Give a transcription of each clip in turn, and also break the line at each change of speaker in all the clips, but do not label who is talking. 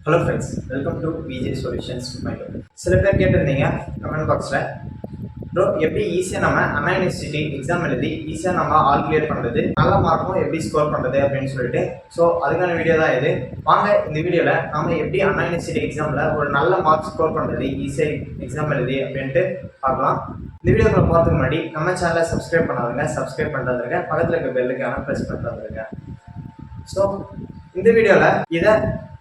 Hello friends, welcome to VJ solutions mind. சில பேர் கேட்டிருந்தீங்க கமெண்ட் பாக்ஸில், ப்ரோ எப்படி ஈஸியாக நம்ம அண்ணா யூனிவர்சிட்டி எக்ஸாம் எழுதி ஈஸியாக நம்ம ஆல் கிளியர் பண்ணுறது, நல்ல மார்க்கும் எப்படி ஸ்கோர் பண்ணுறது அப்படின்னு சொல்லிட்டு. ஸோ அதுக்கான வீடியோ தான் இது. வாங்க இந்த வீடியோவில் நம்ம எப்படி அண்ணா யூனிவர்சிட்டி எக்ஸாமில் ஒரு நல்ல மார்க் ஸ்கோர் பண்ணுறது, ஈஸியாக எக்ஸாம் எழுதி அப்படின்ட்டு பார்க்கலாம். இந்த வீடியோக்குள்ள போகிறதுக்கு முன்னாடி நம்ம சேனலை சப்ஸ்கிரைப் பண்ணாதுங்க, சப்ஸ்கிரைப் பண்ணுறதுங்க, பக்கத்தில் இருக்க பெல்லுக்கான ப்ரெஸ் பண்ணுறதுங்க. ஸோ இந்த வீடியோவில் இதை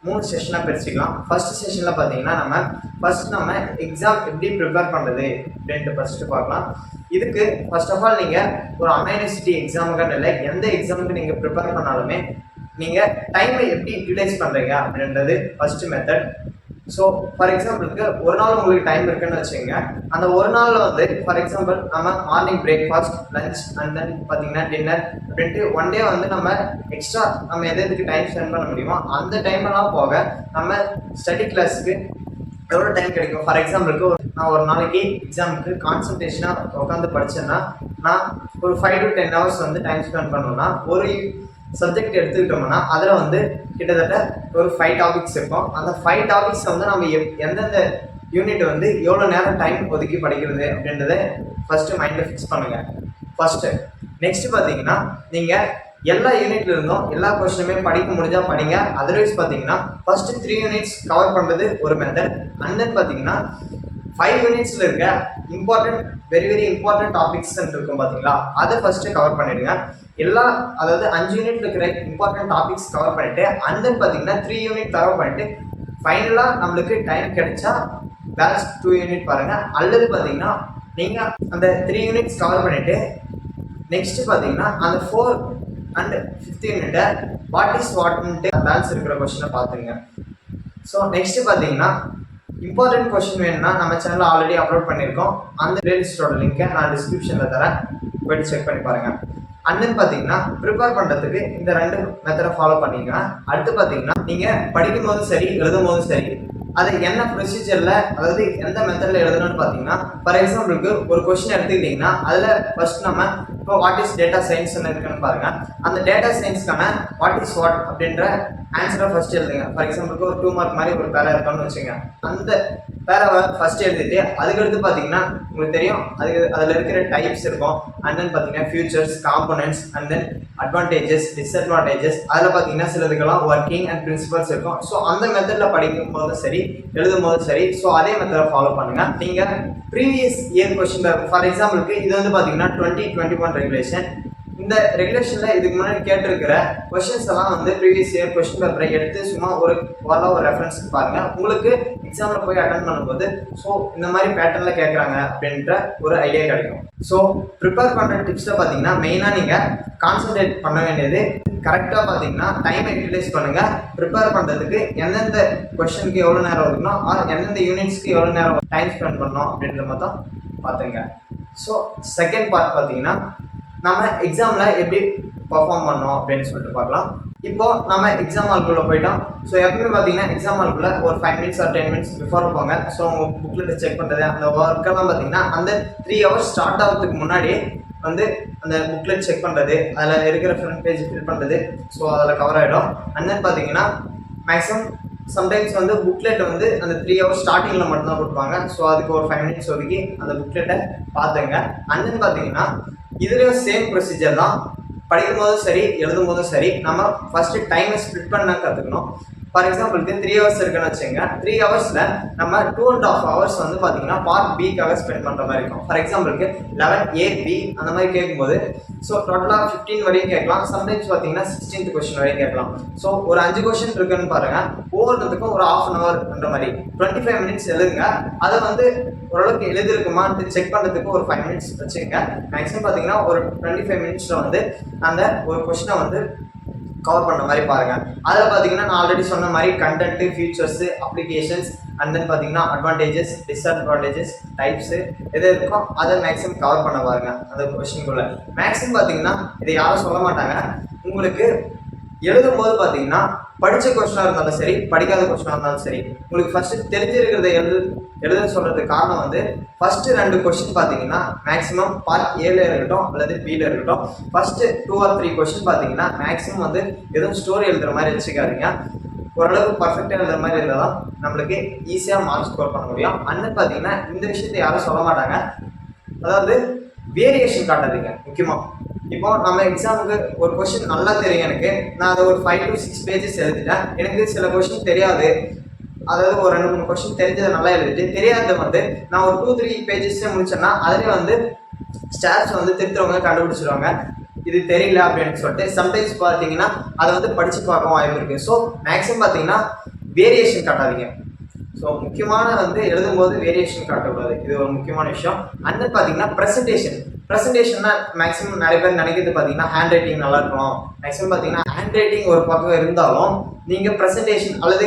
3 செஷனாக பிரிச்சுக்கலாம். ஃபர்ஸ்ட் செஷனில் பார்த்தீங்கன்னா நம்ம எக்ஸாம் எப்படி ப்ரிப்பேர் பண்ணுறது அப்படின்ட்டு ஃபர்ஸ்ட்டு பார்க்கலாம். இதுக்கு ஃபர்ஸ்ட் ஆஃப் ஆல் நீங்கள் ஒரு அண்ணா யூனிவர்சிட்டி எக்ஸாமுக்கான இல்லை, எந்த எக்ஸாமுக்கு நீங்கள் ப்ரிப்பேர் பண்ணாலுமே நீங்கள் டைமை எப்படி யூட்டிலைஸ் பண்ணுறீங்க அப்படின்றது ஃபர்ஸ்ட் மெத்தட். ஸோ ஃபார் எக்ஸாம்பிளுக்கு ஒரு நாள் உங்களுக்கு டைம் இருக்குன்னு வச்சுக்கோங்க. அந்த ஒரு நாளில் வந்து ஃபார் எக்ஸாம்பிள் நம்ம morning breakfast, lunch and then பார்த்தீங்கன்னா டின்னர் அப்படின்ட்டு ஒன் டே வந்து நம்ம எக்ஸ்ட்ரா நம்ம எதுக்கு டைம் ஸ்பெண்ட் பண்ண முடியுமோ அந்த டைமெல்லாம் போக நம்ம ஸ்டடி கிளாஸுக்கு எவ்வளோ டைம் கிடைக்கும். ஃபார் எக்ஸாம்பிளுக்கு நான் ஒரு நாளைக்கு எக்ஸாமுக்கு கான்சன்ட்ரேஷனாக உட்காந்து படித்தேன்னா நான் ஒரு 5 to 10 hours வந்து டைம் ஸ்பெண்ட் பண்ணணும்னா, ஒரு சப்ஜெக்ட் எடுத்துக்கிட்டோம்னா அதில் வந்து கிட்டத்தட்ட ஒரு 5 டாபிக்ஸ் இருக்கும். அந்த 5 டாபிக்ஸ் வந்து நம்ம எந்தெந்த யூனிட் வந்து எவ்வளோ நேரம் டைம் ஒதுக்கி படிக்கிறது அப்படின்றத ஃபஸ்ட்டு மைண்டில் ஃபிக்ஸ் பண்ணுங்கள் ஃபஸ்ட்டு. நெக்ஸ்ட்டு பார்த்தீங்கன்னா நீங்கள் எல்லா யூனிட்ல இருந்தும் எல்லா கொஸ்டினுமே படிக்க முடிஞ்சால் படிங்க. அதர்வைஸ் பார்த்தீங்கன்னா ஃபஸ்ட்டு 3 யூனிட்ஸ் கவர் பண்ணுறது ஒரு மெத்தட். அண்ட் தென் பார்த்தீங்கன்னா 5 யூனிட்ஸில் இருக்க வெரி இம்பார்ட்டன்ட் டாபிக்ஸ் இருக்கும் பார்த்தீங்களா, அதை ஃபஸ்ட்டு கவர் பண்ணிடுங்க. அதாவது 5 யூனிட்ல இருக்கிற இம்பார்ட்டன்ட் டாபிக்ஸ் கவர் பண்ணிட்டு அண்ட் தென் பார்த்தீங்கன்னா 3 யூனிட் கவர் பண்ணிட்டு ஃபைனலாக நம்மளுக்கு டைம் கிடைச்சா லாஸ்ட் 2 யூனிட் பாருங்க. அல்லது பார்த்தீங்கன்னா நீங்கள் அந்த 3 யூனிட்ஸ் கவர் பண்ணிட்டு நெக்ஸ்ட் பார்த்தீங்கன்னா அந்த 4 and 5th யூனிட்டை வாட்ன்ட்டு பேலன்ஸ் இருக்கிற கொஸ்டினை பார்த்துங்க. ஸோ நெக்ஸ்ட் பார்த்தீங்கன்னா இம்பார்ட்டன்ட் கொஸ்டின் வேணும்னா நம்ம சேனலில் ஆல்ரெடி அப்லோட் பண்ணியிருக்கோம். அந்த பிளேலிஸ்டோட லிங்கை நான் டிஸ்கிரிப்ஷனில் தரேன், போய்ட்டு செக் பண்ணி பாருங்கள். அண்ட் தென் பார்த்தீங்கன்னா ப்ரிப்பேர் பண்ணுறதுக்கு இந்த 2 மெத்தடை ஃபாலோ பண்ணிங்க. அடுத்து பார்த்தீங்கன்னா நீங்கள் படிக்கும் போதும் சரி எழுதும் போதும் சரி அது என்ன ப்ரொசீஜரில், அதாவது எந்த மெத்தடில் எழுதணும்னு பார்த்தீங்கன்னா, ஃபார் எக்ஸாம்பிளுக்கு ஒரு கொஸ்டின் எடுத்துக்கிட்டிங்கன்னா அதில் ஃபர்ஸ்ட் நம்ம இப்போ வாட் இஸ் டேட்டா சயின்ஸ்ன்னு இருக்குன்னு பாருங்கள். அந்த டேட்டா சயின்ஸ்க்கான வாட் இஸ் வாட் அப்படின்ற ஆன்சரை ஃபர்ஸ்ட் எழுதுங்க. ஃபார் எக்ஸாம்பிளுக்கு ஒரு 2 மார்க் மாதிரி ஒரு பேரா இருக்கணும்னு வச்சுங்க. அந்த பேராவை ஃபர்ஸ்ட் எழுதிட்டு அதுக்கடுத்து பார்த்தீங்கன்னா உங்களுக்கு தெரியும் அதில் இருக்கிற டைப்ஸ் இருக்கும். அண்ட் தென் பார்த்தீங்கன்னா features, components and then advantages, disadvantages, அதில் பார்த்தீங்கன்னா சிலதுக்கெல்லாம் ஒர்க்கிங் அண்ட் பிரின்சிபல்ஸ் இருக்கும். ஸோ அந்த மெத்தடில் படிக்கும் போதும் சரி எழுதும் போதும் சரி ஸோ அதே மெத்தடை ஃபாலோ பண்ணுங்கள். நீங்கள் previous year question paper, for எக்ஸாம்பிளுக்கு இது வந்து பார்த்தீங்கன்னா 2021 ரெகுலேஷன். இந்த ரெகுலேஷனில் இதுக்கு முன்னாடி கேட்டிருக்கிற கொஸ்டின்ஸ் எல்லாம் வந்து ப்ரீவியஸ் இயர் கொஸ்டின் பேப்பரை எடுத்து சும்மா ஒரு ரெஃபரன்ஸுக்கு பாருங்கள். உங்களுக்கு எக்ஸாமில் போய் அட்டன் பண்ணும்போது ஸோ இந்த மாதிரி பேட்டர்னில் கேட்குறாங்க அப்படின்ற ஒரு ஐடியா கிடைக்கும். ஸோ ப்ரிப்பேர் பண்ணுற டிப்ஸில் பார்த்தீங்கன்னா மெயினாக நீங்கள் கான்சன்ட்ரேட் பண்ண வேண்டியது கரெக்டாக பார்த்தீங்கன்னா டைமை யூட்டிலைஸ் பண்ணுங்கள். ப்ரிப்பேர் பண்ணுறதுக்கு எந்தெந்த கொஸ்டினுக்கு எவ்வளோ நேரம் இருக்கணும், எந்தெந்த யூனிட்ஸ்க்கு எவ்வளோ நேரம் டைம் ஸ்பெண்ட் பண்ணணும் அப்படின்ற மட்டும் பார்த்துங்க. ஸோ செகண்ட் பார்ட் பார்த்தீங்கன்னா நம்ம எக்ஸாமில் எப்படி பர்ஃபார்ம் பண்ணோம் அப்படின்னு சொல்லிட்டு பார்க்கலாம். இப்போது நம்ம எக்ஸாம் ஹால்குள்ளே போயிட்டோம். ஸோ எப்பவுமே பார்த்தீங்கன்னா எக்ஸாம் ஹால்குள்ளே ஒரு 5 minutes or 10 minutes பிஃபோர் போங்க. ஸோ உங்கள் புக்கில் செக் பண்ணுறது அந்த ஒர்க்கெல்லாம் பார்த்தீங்கன்னா அந்த 3 hours ஸ்டார்ட் ஆகிறதுக்கு முன்னாடியே வந்து அந்த புக்லெட் செக் பண்ணுறது, அதில் இருக்கிற ஃப்ரண்ட் பேஜ் ஃபில் பண்ணுறது, ஸோ அதில் கவர் ஆகிடும். அண்ட் தென் பார்த்தீங்கன்னா மேக்ஸிமம் சம்டைம்ஸ் வந்து புக்லெட் வந்து அந்த 3 hours ஸ்டார்டிங்கில் மட்டும்தான் கொடுப்பாங்க. ஸோ அதுக்கு ஒரு 5 minutes ஒதுக்கி அந்த புக்லெட்டை பார்த்துங்க. அண்ட் தென் பார்த்தீங்கன்னா இதுலேயும் சேம் ப்ரொசீஜர் தான். படிக்கும் போதும் சரி எழுதும் போதும் சரி நம்ம ஃபஸ்ட்டு டைமை ஸ்ப்ளிட் பண்ண கற்றுக்கணும். ஃபார் எக்ஸாம்பிளுக்கு 3 hours இருக்குன்னு வச்சுங்க. 3 hours-ல நம்ம 2.5 hours வந்து பார்த்தீங்கன்னா பார்ட் பிக்காக ஸ்பெண்ட் பண்ணுற மாதிரி இருக்கும். ஃபார் எக்ஸாம்பிளுக்கு 11A B அந்த மாதிரி கேட்கும்போது ஸோ டோட்டலாக 15 வரையும் கேட்கலாம். சம்டைம்ஸ் பார்த்தீங்கன்னா 16th கொஸ்டின் வரையும் கேட்கலாம். ஸோ ஒரு 5 கொஸ்டின் இருக்குன்னு பாருங்கள். ஒவ்வொருத்துக்கும் ஒரு 1/2 hour அந்த மாதிரி 25 minutes எழுதுங்க. அதை வந்து ஓரளவுக்கு எழுதிருக்குமான்னு செக் பண்ணுறதுக்கு ஒரு 5 minutes வச்சுங்க. மேக்ஸிமம் பார்த்தீங்கன்னா ஒரு 25 minutes-ல வந்து அந்த ஒரு கொஸ்டினை வந்து கவர் பண்ண மாதிரி பாருங்கள். அதில் பார்த்தீங்கன்னா நான் ஆல்ரெடி சொன்ன மாதிரி content, futures, applications and then பார்த்தீங்கன்னா அட்வான்டேஜஸ், டிஸ்அட்வான்டேஜஸ், டைப்ஸு எது இருக்கோ அதை மேக்ஸிமம் கவர் பண்ண பாருங்கள் அந்த கொஸ்டினுக்குள்ளே. மேக்ஸிமம் பார்த்தீங்கன்னா இதை யாரும் சொல்ல மாட்டாங்க. உங்களுக்கு எழுதும்போது பார்த்தீங்கன்னா படித்த கொஸ்டினாக இருந்தாலும் சரி படிக்காத கொஸ்டினாக இருந்தாலும் சரி உங்களுக்கு ஃபஸ்ட்டு தெரிஞ்சிருக்கிறத எழுத சொல்கிறதுக்கு காரணம் வந்து ஃபஸ்ட்டு 2 கொஸ்டின் பார்த்தீங்கன்னா மேக்ஸிமம் பார்ட் ஏல இருக்கட்டும் அல்லது பியில் இருக்கட்டும் ஃபஸ்ட்டு 2 or 3 கொஸ்டின் பார்த்தீங்கன்னா மேக்ஸிமம் வந்து எதுவும் ஸ்டோரி எழுதுகிற மாதிரி வச்சுக்காதீங்க. ஓரளவுக்கு பர்ஃபெக்டாக எழுதுற மாதிரி இருந்தால் தான் நம்மளுக்கு ஈஸியாக மார்க் ஸ்கோர் பண்ண முடியும். அண்ணன் பார்த்தீங்கன்னா இந்த விஷயத்தை யாரும் சொல்ல மாட்டாங்க, அதாவது வேரியேஷன் காட்டாதீங்க. முக்கியமாக இப்போ நம்ம எக்ஸாமுக்கு ஒரு கொஸ்டின் நல்லா தெரியும் எனக்கு, நான் அதை ஒரு 5 to 6 பேஜஸ் எழுதிட்டேன். எனக்கு சில கொஸ்டின் தெரியாது, அதாவது ஒரு 2-3 கொஸ்டின் தெரிஞ்சதை நல்லா எழுதிட்டு தெரியாத வந்து நான் ஒரு 2-3 பேஜஸ்லேயே முடிச்சேன்னா அதிலே வந்து ஸ்டாஃப்ஸ் வந்து திருத்துறவங்க கண்டுபிடிச்சிருவாங்க இது தெரியல அப்படின்னு சொல்லிட்டு. சம்டைம்ஸ் பார்த்தீங்கன்னா அதை வந்து படித்து பார்க்க வாய்ப்பு இருக்குது. ஸோ மேக்ஸிமம் பார்த்தீங்கன்னா வேரியேஷன் காட்டாதீங்க. ஸோ முக்கியமான வந்து எழுதும்போது வேரியேஷன் காட்டக்கூடாது, இது ஒரு முக்கியமான விஷயம். அண்ட் பார்த்தீங்கன்னா ப்ரெசன்டேஷன்னா மேக்ஸிமம் நிறைய பேர் நினைக்கிறது பார்த்தீங்கன்னா ஹேண்ட் ரைட்டிங் நல்லா இருக்கணும். மேக்ஸிமம் பார்த்தீங்கன்னா ஹேண்ட் ரைட்டிங் ஒரு பக்கம் இருந்தாலும் நீங்கள் ப்ரெசன்டேஷன் அல்லது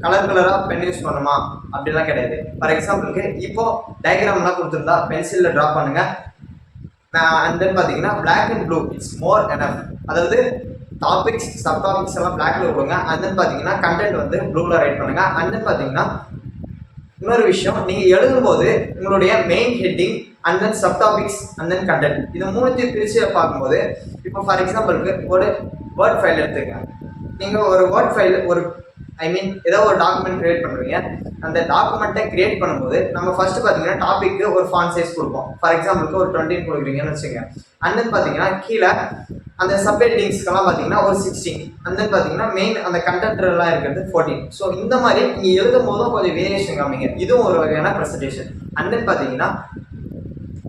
கலராக பென் யூஸ் பண்ணுமா அப்படிலாம் கிடையாது. ஃபார் எக்ஸாம்பிளுக்கு இப்போ டயக்ராம்லாம் கொடுத்துருந்தா பென்சிலில் ட்ரா பண்ணுங்க. அண்ட் தென் பார்த்தீங்கன்னா black and blue it's more enough. அதாவது டாபிக்ஸ் சப் டாபிக்ஸ் எல்லாம் பிளாக்ல கொடுங்க. அண்ட் தென் பார்த்தீங்கன்னா கண்டென்ட் வந்து ப்ளூவில் ரைட் பண்ணுங்க. அண்ட் தென் பார்த்தீங்கன்னா இன்னொரு விஷயம், நீங்கள் எழுதும்போது உங்களுடைய main heading and then sub topics and then content இது மூணுத்தையும் பிரித்து பார்க்கும்போது, இப்போ ஃபார் எக்ஸாம்பிளுக்கு ஒரு வேர்ட் ஃபைல் எடுத்துக்கங்க. நீங்கள் ஒரு வேர்ட் ஃபைல் ஏதோ ஒரு டாக்குமெண்ட் கிரியேட் பண்ணுவீங்க. அந்த டாக்குமெண்ட்டை கிரியேட் பண்ணும்போது நம்ம ஃபர்ஸ்ட் பார்த்தீங்கன்னா டாபிக்கு ஒரு ஃபாண்ட் சைஸ் கொடுப்போம். ஃபார் எக்ஸாம்பிளுக்கு ஒரு 20 கொடுக்குறீங்கன்னு வச்சுங்க. அண்ட் தென் பார்த்தீங்கன்னா கீழே அந்த சப்ஹெட்டிங்ஸ்க்கெல்லாம் பார்த்தீங்கன்னா ஒரு 16. அண்ட் தென் பார்த்தீங்கன்னா மெயின் அந்த கண்டென்ட்லாம் இருக்கிறது 14. ஸோ இந்த மாதிரி நீங்கள் எழுதும் போதும் கொஞ்சம் வேரியேஷன் காமிங்க, இதுவும் ஒரு வகையான ப்ரெசன்டேஷன். அண்ட் தென் பார்த்தீங்கன்னா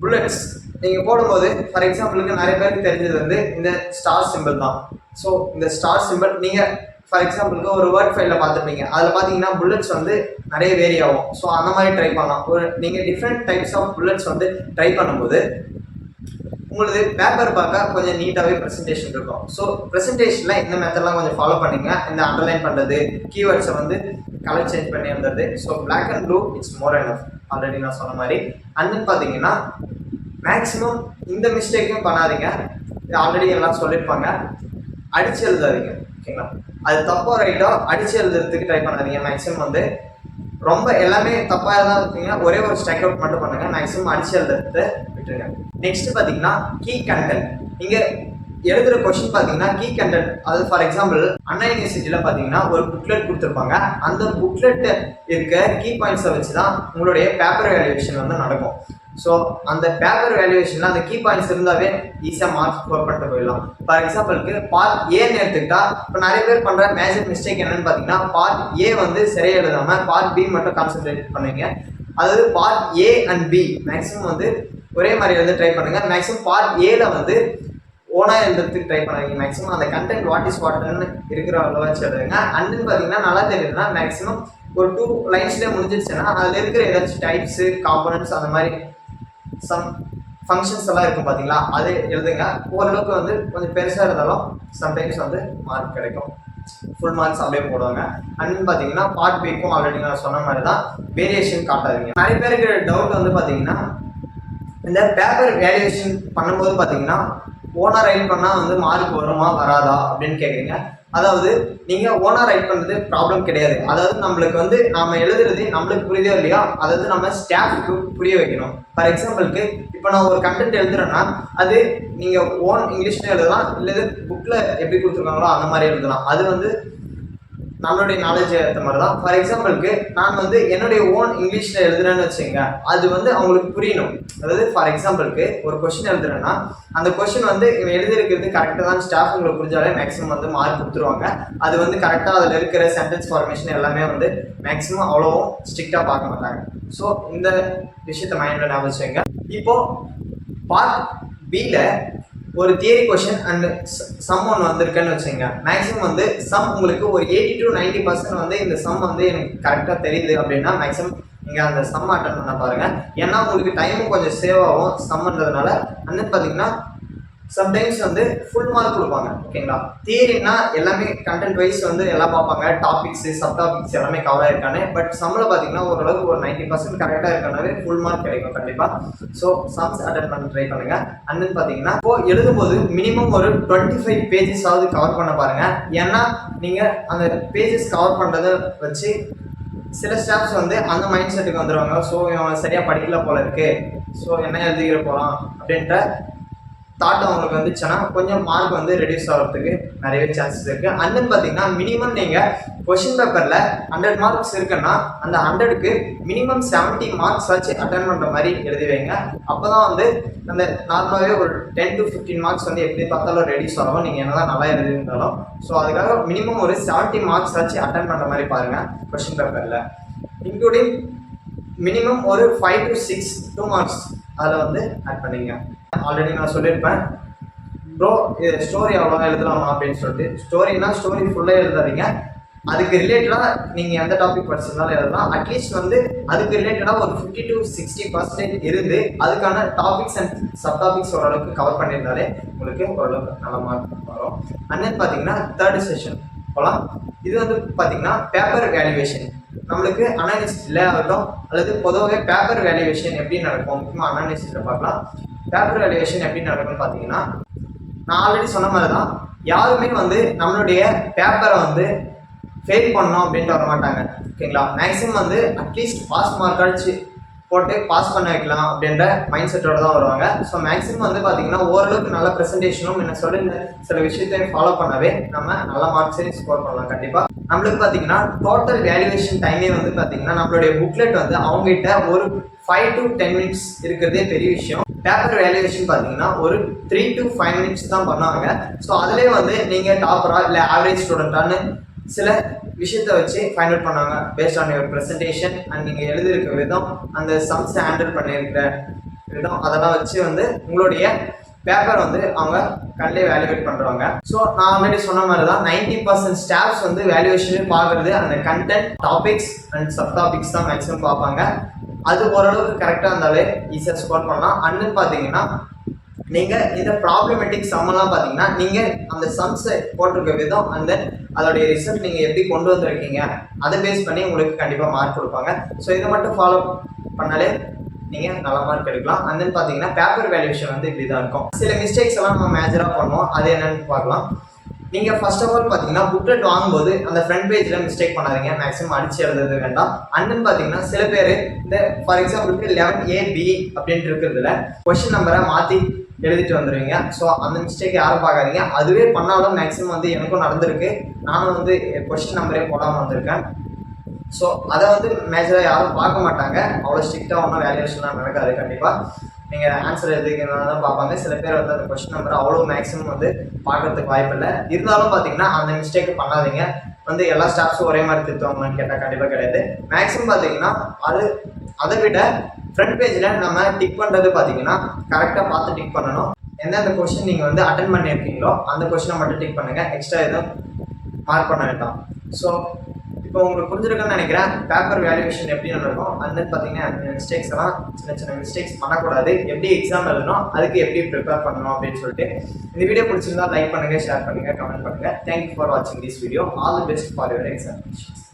புல்லட்ஸ் நீங்கள் போடும்போது ஃபார் எக்ஸாம்பிளுக்கு நிறைய பேருக்கு தெரிஞ்சது வந்து இந்த ஸ்டார் சிம்பிள் தான். ஸோ இந்த ஸ்டார் சிம்பிள் நீங்கள் ஃபார் எக்ஸாம்பிளுக்கு ஒரு வேர்ட் ஃபைலில் பார்த்துருப்பீங்க, அதில் பார்த்தீங்கன்னா புல்லட்ஸ் வந்து நிறைய வேரி ஆகும். ஸோ அந்த மாதிரி ட்ரை பண்ணலாம். ஒரு நீங்கள் டிஃப்ரெண்ட் டைப்ஸ் ஆஃப் புல்லட்ஸ் வந்து ட்ரை பண்ணும்போது உங்களுக்கு பேப்பர் பார்க்க கொஞ்சம் நீட்டாகவே ப்ரெசன்டேஷன் இருக்கும். ஸோ ப்ரெசன்டேஷனில் இந்த மெத்தட்லாம் கொஞ்சம் ஃபாலோ பண்ணிங்க. இந்த அண்டர்லைன் பண்ணுறது, கீவேர்ட்ஸை வந்து கலர் சேஞ்ச் பண்ணி வந்தது. So black and blue it's more enough, already நான் சொன்ன மாதிரி. அண்ட் தென் பார்த்தீங்கன்னா மேக்ஸிமம் இந்த மிஸ்டேக்கும் பண்ணாதீங்க, இது ஆல்ரெடி எல்லாம் சொல்லியிருப்பாங்க, அடிச்சு எழுதாதீங்க. ஓகேங்களா, அது தப்போ ரைட்டோ அடிச்சு எழுதுறதுக்கு ட்ரை பண்ணாதீங்க. மேக்ஸிமம் வந்து ரொம்ப எல்லாமே தப்பாக தான் இருக்கீங்கன்னா ஒரே ஒரு ஸ்ட்ரைக் அவுட் மட்டும் பண்ணுங்க. மேக்ஸிமம் அடிச்சு எழுதுறத விட்டுருங்க. நெக்ஸ்ட் பார்த்தீங்கன்னா கீ கண்டென்ட். இங்கே எழுதுகிற கொஸ்டின் பார்த்தீங்கன்னா கீ கண்டென்ட், அது ஃபார் எக்ஸாம்பிள் அண்ணா யூனிவர்சிட்டியில் பார்த்தீங்கன்னா ஒரு புக்லெட் கொடுத்துருப்பாங்க. அந்த புக்லெட் இருக்க கீ பாயிண்ட்ஸை வச்சு தான் உங்களுடைய பேப்பர் வேல்யூவேஷன் வந்து நடக்கும். ஸோ அந்த பேப்பர் வேல்யூவேஷனில் அந்த கீ பாயிண்ட்ஸ் இருந்தாவே ஈஸியாக மார்க் ஸ்கோர் பண்ணிட்டு போயிடலாம். ஃபார் எக்ஸாம்பிளுக்கு பார்ட் ஏன்னு எடுத்துக்கிட்டா, இப்போ நிறைய பேர் பண்ணுற மேஜர் மிஸ்டேக் என்னன்னு பார்த்தீங்கன்னா பார்ட் ஏ வந்து சரியாக எழுதாமல் பார்ட் பி மட்டும் கான்சென்ட்ரேட் பண்ணுவீங்க. அதாவது part A and B maximum வந்து ஒரே மாதிரி வந்து ட்ரை பண்ணுங்க. மேக்ஸிமம் பார்ட் ஏல வந்து ஓனா எழுதுறதுக்கு ட்ரை பண்ணுவீங்க. மேக்ஸிமம் அந்த கண்டென்ட் வாட் இஸ் வாட்னு இருக்கிற அளவு வச்சு எழுதுங்க. அண்டுன்னு பார்த்தீங்கன்னா நல்லா தெரியுதுன்னா மேக்ஸிமம் ஒரு 2 லைன்ஸ்லேயே முடிஞ்சிருச்சுன்னா அதில் இருக்கிற ஏதாச்சும் டைப்ஸு காம்பனன்ட்ஸ் அந்த மாதிரி சம் ஃபங்க்ஷன்ஸ் எல்லாம் இருக்கும் பார்த்தீங்களா, அது எழுதுங்க. ஓரளவுக்கு வந்து கொஞ்சம் பெருசாக இருந்தாலும் சம்டைம்ஸ் வந்து மார்க் கிடைக்கும், ஃபுல் மார்க்ஸ் அப்படியே போடுவாங்க. அண்ட் பார்த்தீங்கன்னா பார்ட் பிக்கும் ஆல்ரெடி நான் சொன்ன மாதிரி தான் வேரியேஷன் காட்டாதீங்க. நிறைய பேருக்கு டவுட் வந்து பார்த்தீங்கன்னா இந்த பேப்பர் வேல்யூவேஷன் பண்ணும்போது பார்த்தீங்கன்னா ஓனாக ரைட் பண்ணால் வந்து மார்க் வருமா வராதா அப்படின்னு கேட்குறீங்க. அதாவது நீங்கள் ஓனாக ரைட் பண்ணுறது ப்ராப்ளம் கிடையாது. அதாவது நம்மளுக்கு வந்து நம்ம எழுதுறது நம்மளுக்கு புரியுதோ இல்லையா, அதாவது நம்ம ஸ்டாஃப்க்கு புரிய வைக்கணும். ஃபார் எக்ஸாம்பிளுக்கு இப்போ நான் ஒரு கண்டென்ட் எழுதுறேன்னா அது நீங்கள் ஓன் இங்கிலீஷ்ல எழுதலாம், இல்லை புக்கில் எப்படி கொடுத்துருக்காங்களோ அந்த மாதிரி எழுதலாம். அது வந்து நம்மளுடைய நாலேஜ் ஏற்ற மாதிரி தான். ஃபார் எக்ஸாம்பிளுக்கு நான் வந்து என்னுடைய ஓன் இங்கிலீஷில் எழுதுறேன்னு வச்சுங்க, அது வந்து அவங்களுக்கு புரியணும். அதாவது ஃபார் எக்ஸாம்பிளுக்கு ஒரு கொஸ்டின் எழுதுறேன்னா அந்த கொஸ்டின் வந்து இவன் எழுதிருக்கிறது கரெக்டாக தான் ஸ்டாஃப் உங்களுக்கு புரிஞ்சாலே மேக்ஸிமம் வந்து மார்க் கொடுத்துருவாங்க. அது வந்து கரெக்டாக அதில் இருக்கிற சென்டென்ஸ் ஃபார்மேஷன் எல்லாமே வந்து மேக்ஸிமம் அவ்வளோவும் ஸ்ட்ரிக்டாக பார்க்க மாட்டாங்க. ஸோ இந்த விஷயத்தை மைண்டில் ஞாபகம் வச்சுங்க. இப்போது பார்ட் பியில் ஒரு தியரி கொஷின் அண்ட் சம் ஒன்று வந்திருக்குன்னு வச்சுங்க. மேக்ஸிமம் வந்து சம் உங்களுக்கு ஒரு 80 to 90% வந்து இந்த சம் வந்து எனக்கு கரெக்டாக தெரியுது அப்படின்னா மேக்ஸிமம் நீங்கள் அந்த சம் அட்டன் பண்ண பாருங்கள். ஏன்னா உங்களுக்கு டைமும் கொஞ்சம் சேவ் ஆகும் சம்ன்றதுனால. அண்ட் பார்த்தீங்கன்னா சம்டைம்ஸ் வந்து ஃபுல் மார்க் கொடுப்பாங்க. ஓகேங்களா, தியரினா எல்லாமே கண்டென்ட் வைஸ் வந்து எல்லாம் பார்ப்பாங்க, டாபிக்ஸு சப் டாபிக்ஸ் எல்லாமே கவர் ஆயிருக்கானே. பட் சம்மில் பார்த்தீங்கன்னா ஓரளவுக்கு ஒரு 90% கரெக்டாக இருக்கனாலே ஃபுல் மார்க் கிடைக்கும் கண்டிப்பாக. ஸோ சம்ஸ் அட்டன் பண்ண ட்ரை பண்ணுங்கள். அண்ட் தென் பார்த்தீங்கன்னா இப்போ எழுதும்போது மினிமம் ஒரு 25 பேஜஸாவது கவர் பண்ண பாருங்கள். ஏன்னா நீங்கள் அந்த பேஜஸ் கவர் பண்ணுறதை வச்சு சில ஸ்டாஃப்ஸ் வந்து அந்த மைண்ட் செட்டுக்கு வந்துடுவாங்க. ஸோ இவன் சரியாக படிக்கல போல இருக்கு, ஸோ என்ன எழுதிக்கிற போகிறான் அப்படின்ற தாட் அவங்களுக்கு வந்துச்சுன்னா கொஞ்சம் மார்க் வந்து ரெடியூஸ் ஆகிறதுக்கு நிறையவே சான்சஸ் இருக்குது. அண்ட் தென் பார்த்தீங்கன்னா மினிமம் நீங்கள் கொஷின் பேப்பரில் 100 மார்க்ஸ் இருக்குன்னா அந்த 100க்கு மினிமம் 70 மார்க்ஸ் வச்சு அட்டன் பண்ணுற மாதிரி எழுதி வைங்க. அப்போ தான் வந்து அந்த நார்மலாகவே ஒரு 10 to 15 மார்க்ஸ் வந்து எப்படி பார்த்தாலும் ரெடியூஸ் ஆகும் நீங்கள் என்னதான் நல்லா எழுதிருந்தாலும். ஸோ அதுக்காக மினிமம் ஒரு 70 மார்க்ஸ் வச்சு அட்டன் பண்ணுற மாதிரி பாருங்கள் கொஷின் பேப்பரில். இன்க்ளூடிங் மினிமம் ஒரு 5 to 6 2 மார்க்ஸ் அதில் வந்து ஆட் பண்ணிங்க. ஆல்ரெடி நான் சொல்லியிருப்பேன் ப்ரோ இது ஸ்டோரி அவ்வளோதான் எழுதலாமா அப்படின்னு சொல்லிட்டு. ஸ்டோரினா ஸ்டோரி ஃபுல்லாக எழுதாதீங்க, அதுக்கு ரிலேட்டடாக நீங்கள் எந்த டாபிக் படிச்சிருந்தாலும் எழுதலாம். அட்லீஸ்ட் வந்து அதுக்கு ரிலேட்டடாக ஒரு 50 to 60% இருந்து அதுக்கான டாபிக்ஸ் அண்ட் சப் டாபிக்ஸ் ஓரளவுக்கு கவர் பண்ணியிருந்தாலே உங்களுக்கு ஓரளவுக்கு நல்ல மார்க் வரும். அண்ட் பார்த்தீங்கன்னா தேர்ட் செஷன் போகலாம். இது வந்து பார்த்தீங்கன்னா பேப்பர் வேல்யூவேஷன். நம்மளுக்கு அனாலிசிஸ்ல ஆகட்டும் அல்லது பொதுவாக பேப்பர் வேல்யூவேஷன் எப்படி நடக்கும், முக்கியமாக அனாலிசிஸ்ல பார்க்கலாம். பேப்பர் வேல்யூவேஷன் எப்படி நடக்கும்னு பார்த்தீங்கன்னா நான் ஆல்ரெடி சொன்ன மாதிரி தான், யாருமே வந்து நம்மளுடைய பேப்பரை வந்து ஃபெயில் பண்ணோம் அப்படின்ட்டு வர மாட்டாங்க. ஓகேங்களா? மேக்ஸிமம் வந்து அட்லீஸ்ட் பாஸ் மார்க் அடிச்சு போட்டு பாஸ் பண்ண வைக்கலாம் அப்படின்ற மைண்ட் செட்டோட தான் வருவாங்க. ஸோ மேக்ஸிமம் வந்து பார்த்தீங்கன்னா ஓரளவுக்கு நல்ல ப்ரெசன்டேஷனும் என்ன சொல்லி சில விஷயத்தையும் ஃபாலோ பண்ணவே நம்ம நல்ல மார்க்ஸையும் ஸ்கோர் பண்ணலாம் கண்டிப்பாக. நம்மளுக்கு பார்த்தீங்கன்னா டோட்டல் வேல்யூவேஷன் டைமே வந்து பார்த்தீங்கன்னா நம்மளுடைய புக்லெட் வந்து அவங்ககிட்ட ஒரு 5 to 10 மினிட்ஸ் இருக்கிறதே பெரிய விஷயம். பேப்பர் வேல்யூவேஷன் பார்த்தீங்கன்னா ஒரு 3 to 5 மினிட்ஸ் தான் பண்ணுவாங்க. ஸோ அதிலே வந்து நீங்கள் டாப்பரா இல்லை ஆவரேஜ் ஸ்டூடெண்ட்டானு சில விஷயத்தை வச்சு ஃபைண்ட் அவுட் பண்ணாங்க based on your presentation and நீங்கள் எழுதியிருக்க விதம், அந்த சம்ஸை ஹேண்டில் பண்ணியிருக்கிற விதம், அதெல்லாம் வச்சு வந்து உங்களுடைய பேப்பர் வந்து அவங்க கண்டே வேல்யூவேட் பண்ணுறாங்க. ஸோ நான் ஆல்ரெடி சொன்ன மாதிரி தான் 90% ஸ்டாஃப்ஸ் வந்து வேல்யூவேஷனே பார்க்குறது அந்த content topics and sub topics தான் மேக்ஸிமம் பார்ப்பாங்க. அது ஓரளவுக்கு கரெக்டாக இருந்தாலே ஈஸியாக ஸ்கோர் பண்ணலாம். அன்னு பார்த்தீங்கன்னா நீங்கள் இந்த ப்ராப்ளமேட்டிக் சம்மெல்லாம் பார்த்தீங்கன்னா நீங்கள் அந்த சம்ஸை போட்டிருக்க விதம் அந்த அதோடைய ரிசல்ட் நீங்கள் எப்படி கொண்டு வந்திருக்கீங்க அதை பேஸ் பண்ணி உங்களுக்கு கண்டிப்பாக மார்க் கொடுப்பாங்க. ஸோ இதை மட்டும் ஃபாலோ பண்ணாலே நீங்கள் நல்ல மார்க் எடுக்கலாம். அண்ட் தென் பார்த்தீங்கன்னா பேப்பர் வேல்யூவேஷன் வந்து இப்படி தான் இருக்கும். சில மிஸ்டேக்ஸ் எல்லாம் நம்ம மேஜராக பண்ணுவோம், அது என்னன்னு பார்க்கலாம். நீங்கள் ஃபர்ஸ்ட் ஆஃப் ஆல் பார்த்தீங்கன்னா புக்லெட் வாங்கும்போது அந்த ஃப்ரண்ட் பேஜில் மிஸ்டேக் பண்ணாதீங்க, மேக்ஸிமம் அடிச்சு எழுதுறது வேண்டாம். அண்ட் தென் பார்த்தீங்கன்னா சில பேர் இந்த ஃபார் எக்ஸாம்பிளுக்கு 11AB அப்படின்ட்டு இருக்கிறதுல கொஸ்டின் நம்பரை மாற்றி எழுதிட்டு வந்துடுவீங்க. ஸோ அந்த மிஸ்டேக் யாரும் பார்க்காதீங்க. அதுவே பண்ணாலும் மேக்ஸிமம் வந்து எனக்கும் நடந்திருக்கு, நானும் வந்து கொஸ்டின் நம்பரே போடாமல் வந்திருக்கேன். ஸோ அதை வந்து மேஜராக யாரும் பார்க்க மாட்டாங்க, அவ்வளோ ஸ்ட்ரிக்டாக ஒன்றும் வேல்யூவேஷன்லாம் நடக்காது. கண்டிப்பாக நீங்கள் ஆன்சர் எழுதிக்கிறதுனால தான் பார்ப்பாங்க. சில பேர் வந்து அந்த கொஸ்டின் நம்பர் அவ்வளோ மேக்ஸிமம் வந்து பார்க்கறதுக்கு வாய்ப்பு இல்லை. இருந்தாலும் பார்த்தீங்கன்னா அந்த மிஸ்டேக் பண்ணாதீங்க. வந்து எல்லா ஸ்டாஃப்ஸும் ஒரே மாதிரி திருத்துவாங்கன்னு கேட்டால் கண்டிப்பாக கிடையாது. மேக்ஸிமம் பார்த்தீங்கன்னா அதை விட ஃப்ரண்ட் பேஜில் நம்ம டிக் பண்ணுறது பார்த்தீங்கன்னா கரெக்டாக பார்த்து டிக் பண்ணணும். எந்தெந்த கொஸ்டின் நீங்கள் வந்து அட்டன் பண்ணியிருக்கீங்களோ அந்த கொஸ்டினை மட்டும் டிக் பண்ணுங்கள், எக்ஸ்ட்ரா எதுவும் மார்க் பண்ண வேண்டாம். ஸோ இப்போ உங்களுக்கு புரிஞ்சிருக்குன்னு நினைக்கிறேன் பேப்பர் வேல்யூவேஷன் எப்படி நடக்கும். அண்ட் தென் பார்த்தீங்கன்னா அந்த மிஸ்டேக்ஸ் எல்லாம் சின்ன சின்ன மிஸ்டேக்ஸ் பண்ணக்கூடாது, எப்படி எக்ஸாம் எழுதணும், அதுக்கு எப்படி ப்ரிப்பேர் பண்ணணும் அப்படின்னு சொல்லிட்டு. இந்த வீடியோ பிடிச்சிருந்தா லைக் பண்ணுங்கள், ஷேர் பண்ணுங்கள், கமெண்ட் பண்ணுங்கள். தேங்க்யூ ஃபார் வாட்சிங் this video. All the best for your examinations.